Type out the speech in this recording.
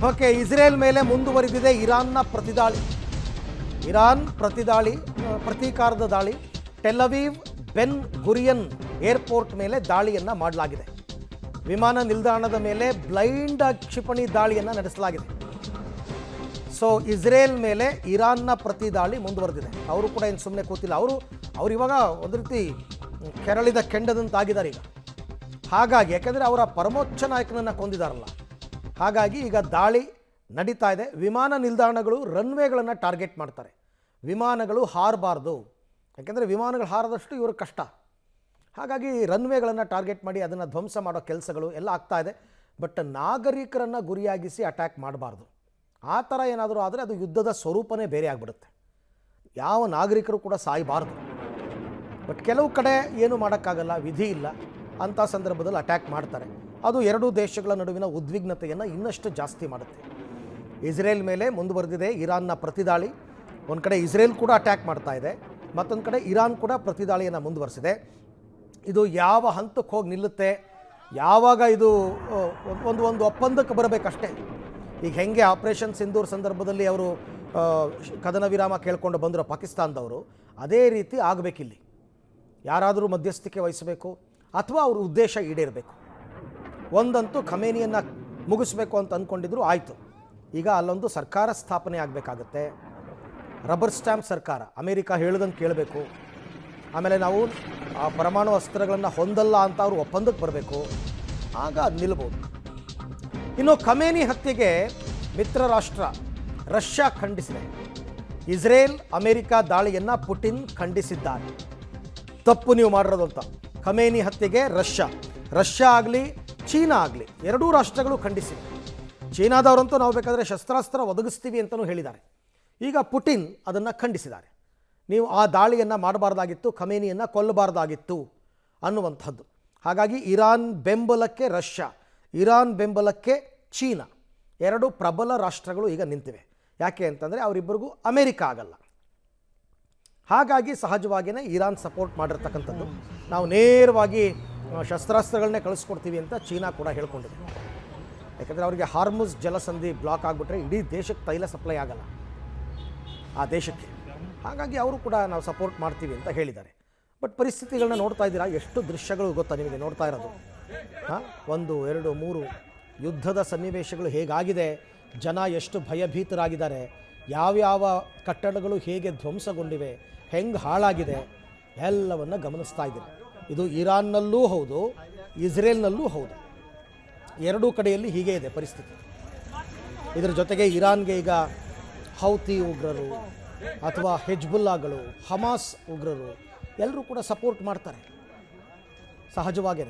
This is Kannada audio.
ಓಕೆ, ಇಸ್ರೇಲ್ ಮೇಲೆ ಮುಂದುವರಿದಿದೆ ಇರಾನ್ನ ಪ್ರತಿದಾಳಿ. ಇರಾನ್ ಪ್ರತೀಕಾರದ ದಾಳಿ. ಟೆಲ್ ಅವೀವ್ ಬೆನ್ ಗುರಿಯನ್ ಏರ್ಪೋರ್ಟ್ ಮೇಲೆ ದಾಳಿಯನ್ನು ಮಾಡಲಾಗಿದೆ. ವಿಮಾನ ನಿಲ್ದಾಣದ ಮೇಲೆ ಬ್ಲೈಂಡ್ ಕ್ಷಿಪಣಿ ದಾಳಿಯನ್ನು ನಡೆಸಲಾಗಿದೆ. ಸೊ ಇಸ್ರೇಲ್ ಮೇಲೆ ಇರಾನ್ನ ಪ್ರತಿದಾಳಿ ಮುಂದುವರೆದಿದೆ. ಅವರು ಕೂಡ ಏನು ಸುಮ್ಮನೆ ಕೂತಿಲ್ಲ. ಅವರು ಇವಾಗ ಒಂದು ರೀತಿ ಕೆರಳಿದ ಕೆಂಡದಂತಾಗಿದ್ದಾರೆ ಈಗ. ಹಾಗಾಗಿ ಯಾಕೆಂದರೆ ಅವರ ಪರಮೋಚ್ಚ ನಾಯಕನನ್ನು ಕೊಂದಿದ್ದಾರಲ್ಲ, ಹಾಗಾಗಿ ಈಗ ದಾಳಿ ನಡೀತಾ ಇದೆ. ವಿಮಾನ ನಿಲ್ದಾಣಗಳು ರನ್ವೇಗಳನ್ನು ಟಾರ್ಗೆಟ್ ಮಾಡ್ತಾರೆ. ವಿಮಾನಗಳು ಹಾರಬಾರ್ದು, ಯಾಕೆಂದರೆ ವಿಮಾನಗಳು ಹಾರದಷ್ಟು ಇವ್ರಿಗೆ ಕಷ್ಟ. ಹಾಗಾಗಿ ರನ್ವೇಗಳನ್ನು ಟಾರ್ಗೆಟ್ ಮಾಡಿ ಅದನ್ನು ಧ್ವಂಸ ಮಾಡೋ ಕೆಲಸಗಳು ಎಲ್ಲ ಆಗ್ತಾ ಇದೆ. ಬಟ್ ನಾಗರಿಕರನ್ನು ಗುರಿಯಾಗಿಸಿ ಅಟ್ಯಾಕ್ ಮಾಡಬಾರ್ದು. ಆ ಥರ ಏನಾದರೂ ಆದರೆ ಅದು ಯುದ್ಧದ ಸ್ವರೂಪನೇ ಬೇರೆ ಆಗಿಬಿಡುತ್ತೆ. ಯಾವ ನಾಗರಿಕರು ಕೂಡ ಸಾಯಬಾರ್ದು. ಬಟ್ ಕೆಲವು ಕಡೆ ಏನು ಮಾಡೋಕ್ಕಾಗಲ್ಲ, ವಿಧಿ ಇಲ್ಲ, ಅಂಥ ಸಂದರ್ಭದಲ್ಲಿ ಅಟ್ಯಾಕ್ ಮಾಡ್ತಾರೆ. ಅದು ಎರಡೂ ದೇಶಗಳ ನಡುವಿನ ಉದ್ವಿಗ್ನತೆಯನ್ನು ಇನ್ನಷ್ಟು ಜಾಸ್ತಿ ಮಾಡುತ್ತೆ. ಇಸ್ರೇಲ್ ಮೇಲೆ ಮುಂದುವರೆದಿದೆ ಇರಾನ್ನ ಪ್ರತಿದಾಳಿ. ಒಂದು ಕಡೆ ಇಸ್ರೇಲ್ ಕೂಡ ಅಟ್ಯಾಕ್ ಮಾಡ್ತಾ ಇದೆ, ಮತ್ತೊಂದು ಕಡೆ ಇರಾನ್ ಕೂಡ ಪ್ರತಿದಾಳಿಯನ್ನು ಮುಂದುವರೆಸಿದೆ. ಇದು ಯಾವ ಹಂತಕ್ಕೆ ಹೋಗಿ ನಿಲ್ಲುತ್ತೆ, ಯಾವಾಗ ಇದು ಒಂದು ಒಪ್ಪಂದಕ್ಕೆ ಬರಬೇಕಷ್ಟೇ. ಈಗ ಹೆಂಗೆ ಆಪರೇಷನ್ ಸಿಂಧೂರ್ ಸಂದರ್ಭದಲ್ಲಿ ಅವರು ಕದನ ವಿರಾಮ ಕೇಳ್ಕೊಂಡು ಬಂದರು ಪಾಕಿಸ್ತಾನದವರು, ಅದೇ ರೀತಿ ಆಗಬೇಕಿಲ್ಲಿ. ಯಾರಾದರೂ ಮಧ್ಯಸ್ಥಿಕೆ ವಹಿಸಬೇಕು ಅಥವಾ ಅವ್ರ ಉದ್ದೇಶ ಈಡೇರಬೇಕು. ಒಂದಂತೂ ಖಮೇನಿಯನ್ನು ಮುಗಿಸ್ಬೇಕು ಅಂತ ಅಂದ್ಕೊಂಡಿದ್ರು, ಆಯಿತು. ಈಗ ಅಲ್ಲೊಂದು ಸರ್ಕಾರ ಸ್ಥಾಪನೆ ಆಗಬೇಕಾಗತ್ತೆ. ರಬ್ಬರ್ ಸ್ಟ್ಯಾಂಪ್ ಸರ್ಕಾರ, ಅಮೇರಿಕ ಹೇಳ್ದಂಗೆ ಕೇಳಬೇಕು. ಆಮೇಲೆ ನಾವು ಆ ಪರಮಾಣು ಅಸ್ತ್ರಗಳನ್ನು ಹೊಂದಲ್ಲ ಅಂತ ಅವರು ಒಪ್ಪಂದಕ್ಕೆ ಬರಬೇಕು. ಆಗ ಅದು ನಿಲ್ಬೋದು. ಇನ್ನು ಖಮೇನಿ ಹತ್ಯೆಗೆ ಮಿತ್ರ ರಾಷ್ಟ್ರ ರಷ್ಯಾ ಖಂಡಿಸಿದೆ. ಇಸ್ರೇಲ್ ಅಮೇರಿಕ ದಾಳಿಯನ್ನು ಪುಟಿನ್ ಖಂಡಿಸಿದ್ದಾರೆ. ತಪ್ಪು ನೀವು ಮಾಡಿರೋದು ಅಂತ. ಖಮೇನಿ ಹತ್ಯೆಗೆ ರಷ್ಯಾ ಆಗಲಿ ಚೀನಾ ಆಗಲಿ ಎರಡೂ ರಾಷ್ಟ್ರಗಳು ಖಂಡಿಸಿವೆ. ಚೀನಾದವರಂತೂ ನಾವು ಬೇಕಾದರೆ ಶಸ್ತ್ರಾಸ್ತ್ರ ಒದಗಿಸ್ತೀವಿ ಅಂತಲೂ ಹೇಳಿದ್ದಾರೆ. ಈಗ ಪುಟಿನ್ ಅದನ್ನು ಖಂಡಿಸಿದ್ದಾರೆ. ನೀವು ಆ ದಾಳಿಯನ್ನು ಮಾಡಬಾರ್ದಾಗಿತ್ತು, ಖಮೇನಿಯನ್ನು ಕೊಲ್ಲಬಾರ್ದಾಗಿತ್ತು ಅನ್ನುವಂಥದ್ದು. ಹಾಗಾಗಿ ಇರಾನ್ ಬೆಂಬಲಕ್ಕೆ ರಷ್ಯಾ, ಇರಾನ್ ಬೆಂಬಲಕ್ಕೆ ಚೀನಾ, ಎರಡು ಪ್ರಬಲ ರಾಷ್ಟ್ರಗಳು ಈಗ ನಿಂತಿವೆ. ಯಾಕೆ ಅಂತಂದರೆ ಅವರಿಬ್ಬರಿಗೂ ಅಮೇರಿಕ ಆಗಲ್ಲ. ಹಾಗಾಗಿ ಸಹಜವಾಗಿಯೇ ಇರಾನ್ ಸಪೋರ್ಟ್ ಮಾಡಿರ್ತಕ್ಕಂಥದ್ದು. ನಾವು ನೇರವಾಗಿ ಶಸ್ತ್ರಾಸ್ತ್ರಗಳನ್ನೇ ಕಳಿಸ್ಕೊಡ್ತೀವಿ ಅಂತ ಚೀನಾ ಕೂಡ ಹೇಳ್ಕೊಂಡಿದೆ. ಯಾಕಂದರೆ ಅವರಿಗೆ ಹಾರ್ಮುಜ್ ಜಲಸಂಧಿ ಬ್ಲಾಕ್ ಆಗಿಬಿಟ್ರೆ ಇಡೀ ದೇಶಕ್ಕೆ ತೈಲ ಸಪ್ಲೈ ಆಗಲ್ಲ ಆ ದೇಶಕ್ಕೆ. ಹಾಗಾಗಿ ಅವರು ಕೂಡ ನಾವು ಸಪೋರ್ಟ್ ಮಾಡ್ತೀವಿ ಅಂತ ಹೇಳಿದ್ದಾರೆ. ಬಟ್ ಪರಿಸ್ಥಿತಿಗಳನ್ನ ನೋಡ್ತಾ ಇದ್ದೀರಾ, ಎಷ್ಟು ದೃಶ್ಯಗಳು ಗೊತ್ತಾ ನಿಮಗೆ ನೋಡ್ತಾ ಇರೋದು? 1, 2, 3 ಯುದ್ಧದ ಸನ್ನಿವೇಶಗಳು ಹೇಗಾಗಿದೆ, ಜನ ಎಷ್ಟು ಭಯಭೀತರಾಗಿದ್ದಾರೆ, ಯಾವ್ಯಾವ ಕಟ್ಟಡಗಳು ಹೇಗೆ ಧ್ವಂಸಗೊಂಡಿವೆ, ಹೆಂಗೆ ಹಾಳಾಗಿದೆ, ಎಲ್ಲವನ್ನು ಗಮನಿಸ್ತಾ ಇದ್ದೀರಿ. ಇದು ಇರಾನ್ನಲ್ಲೂ ಹೌದು, ಇಸ್ರೇಲ್ನಲ್ಲೂ ಹೌದು. ಎರಡೂ ಕಡೆಯಲ್ಲಿ ಹೀಗೆ ಇದೆ ಪರಿಸ್ಥಿತಿ. ಇದರ ಜೊತೆಗೆ ಇರಾನ್ಗೆ ಈಗ ಹೌತಿ ಉಗ್ರರು ಅಥವಾ ಹೆಜ್ಬುಲ್ಲಾಗಳು, ಹಮಾಸ್ ಉಗ್ರರು ಎಲ್ಲರೂ ಕೂಡ ಸಪೋರ್ಟ್ ಮಾಡ್ತಾರೆ ಸಹಜವಾಗೇ.